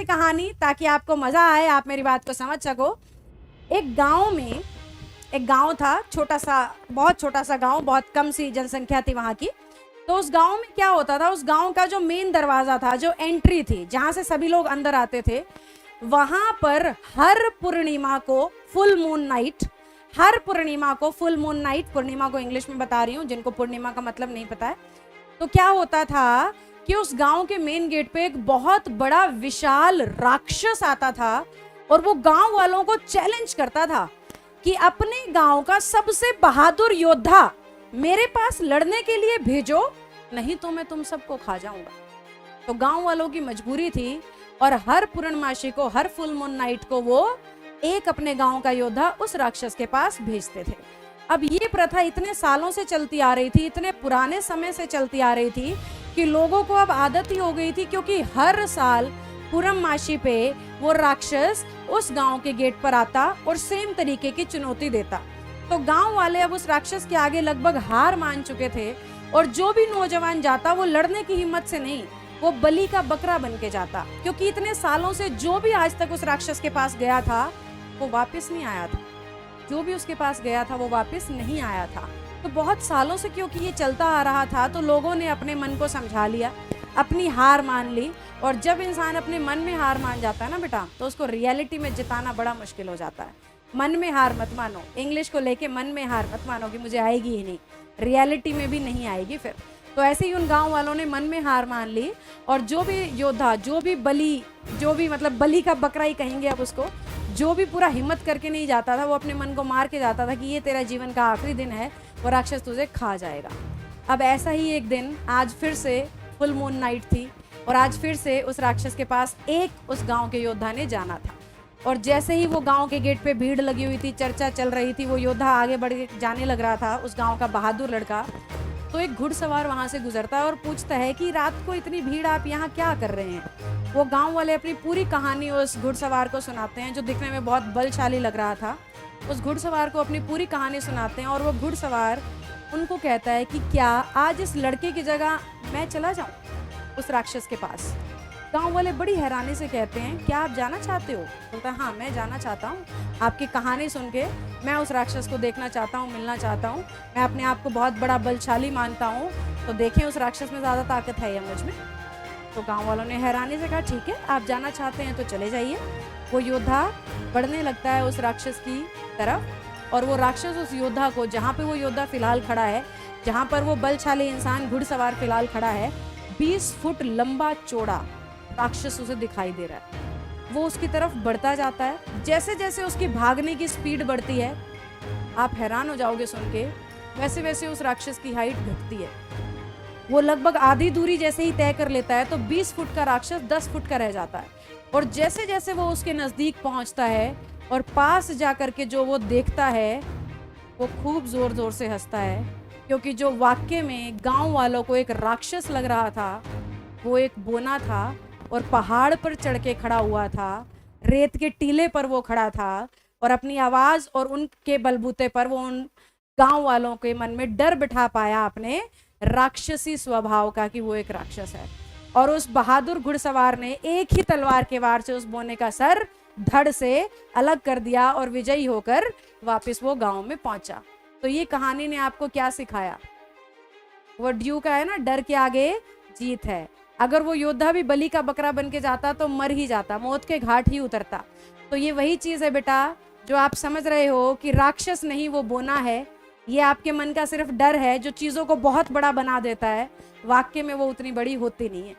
कहानी ताकि आपको मजा आए, आप मेरी बात को समझ सको। एक गांव में एक गांव था, छोटा सा, बहुत छोटा सा गांव, बहुत कम सी जनसंख्या थी वहां की। तो उस गांव में क्या होता था, उस गांव का जो मेन दरवाजा था, जो एंट्री थी जहां से सभी लोग अंदर आते थे, वहां पर हर पूर्णिमा को फुल मून नाइट, हर पूर्णिमा को फुल मून नाइट, पूर्णिमा को इंग्लिश में बता रही हूँ जिनको पूर्णिमा का मतलब नहीं पता है, तो क्या होता था कि उस गांव के मेन गेट पे एक बहुत बड़ा विशाल राक्षस आता था और वो गांव वालों को चैलेंज करता था कि अपने गांव का सबसे बहादुर योद्धा मेरे पास लड़ने के लिए भेजो, नहीं तो मैं तुम सबको खा जाऊंगा। तो गांव वालों की मजबूरी थी और हर पूर्णमासी को, हर फुल मून नाइट को वो एक अपने गांव का योद्धा उस राक्षस के पास भेजते थे। अब ये प्रथा इतने सालों से चलती आ रही थी, इतने पुराने समय से चलती आ रही थी कि लोगों को अब आदत ही हो गई थी, क्योंकि हर साल पूर्णमासी पे वो राक्षस उस गांव के गेट पर आता और सेम तरीके की चुनौती देता। तो गांव वाले अब उस राक्षस के आगे लगभग हार मान चुके थे और जो भी नौजवान जाता वो लड़ने की हिम्मत से नहीं, वो बलि का बकरा बन के जाता, क्योंकि इतने सालों से जो भी आज तक उस राक्षस के पास गया था वो वापस नहीं आया था, जो भी उसके पास गया था वो वापस नहीं आया था। तो बहुत सालों से क्योंकि ये चलता आ रहा था तो लोगों ने अपने मन को समझा लिया, अपनी हार मान ली। और जब इंसान अपने मन में हार मान जाता है ना बेटा, तो उसको रियलिटी में जिताना बड़ा मुश्किल हो जाता है। मन में हार मत मानो, इंग्लिश को लेके मन में हार मत मानो कि मुझे आएगी ही नहीं, रियलिटी में भी नहीं आएगी फिर। तो ऐसे ही उन गांव वालों ने मन में हार मान ली और जो भी योद्धा, जो भी बलि, जो भी मतलब बलि का बकरा ही कहेंगे अब उसको, जो भी पूरा हिम्मत करके नहीं जाता था, वो अपने मन को मार के जाता था कि ये तेरा जीवन का आखिरी दिन है, वो राक्षस तुझे खा जाएगा। अब ऐसा ही एक दिन, आज फिर से फुल मून नाइट थी और आज फिर से उस राक्षस के पास एक उस गांव के योद्धा ने जाना था। और जैसे ही वो गांव के गेट पे भीड़ लगी हुई थी, चर्चा चल रही थी, वो योद्धा आगे बढ़ के जाने लग रहा था, उस गांव का बहादुर लड़का। तो एक घुड़सवार वहां से गुजरता है और पूछता है कि रात को इतनी भीड़, आप यहाँ क्या कर रहे हैं। वो गांव वाले अपनी पूरी कहानी उस घुड़सवार को सुनाते हैं, जो दिखने में बहुत बलशाली लग रहा था। उस घुड़सवार को अपनी पूरी कहानी सुनाते हैं और वो घुड़सवार उनको कहता है कि क्या आज इस लड़के की जगह मैं चला जाऊं उस राक्षस के पास। गांव वाले बड़ी हैरानी से कहते हैं, क्या आप जाना चाहते हो? बोलता है, हाँ मैं जाना चाहता हूँ, आपकी कहानी सुन के मैं उस राक्षस को देखना चाहता हूँ, मिलना चाहता हूँ, मैं अपने आप को बहुत बड़ा बलशाली मानता हूँ, तो देखें उस राक्षस में ज़्यादा ताकत है या मुझ में। तो गांव वालों ने हैरानी से कहा, ठीक है आप जाना चाहते हैं तो चले जाइए। वो योद्धा बढ़ने लगता है उस राक्षस की तरफ और वो राक्षस उस योद्धा को, जहाँ पे वो योद्धा फिलहाल खड़ा है, जहाँ पर वो बलशाली इंसान घुड़सवार फिलहाल खड़ा है, 20 फुट लंबा चौड़ा राक्षस उसे दिखाई दे रहा है। वो उसकी तरफ बढ़ता जाता है, जैसे जैसे उसकी भागने की स्पीड बढ़ती है, आप हैरान हो जाओगे सुन के, वैसे वैसे उस राक्षस की हाइट घटती है। वो लगभग आधी दूरी जैसे ही तय कर लेता है तो 20 फुट का राक्षस 10 फुट का रह जाता है। और जैसे जैसे वो उसके नजदीक पहुंचता है और पास जाकर के जो वो देखता है, वो खूब जोर जोर से हंसता है, क्योंकि जो वाकई में गांव वालों को एक राक्षस लग रहा था, वो एक बोना था और पहाड़ पर चढ़ के खड़ा हुआ था, रेत के टीले पर वो खड़ा था और अपनी आवाज और उनके बलबूते पर वो उन गांव वालों के मन में डर बिठा पाया अपने राक्षसी स्वभाव का कि वो एक राक्षस है। और उस बहादुर घुड़सवार ने एक ही तलवार के वार से उस बोने का सर धड़ से अलग कर दिया और विजयी होकर वापस वो गांव में पहुंचा। तो ये कहानी ने आपको क्या सिखाया? वो ड्यू का है ना, डर के आगे जीत है। अगर वो योद्धा भी बलि का बकरा बन के जाता तो मर ही जाता, मौत के घाट ही उतरता। तो ये वही चीज है बेटा, जो आप समझ रहे हो कि राक्षस नहीं वो बोना है, ये आपके मन का सिर्फ डर है जो चीजों को बहुत बड़ा बना देता है, वाकई में वो उतनी बड़ी होती नहीं है।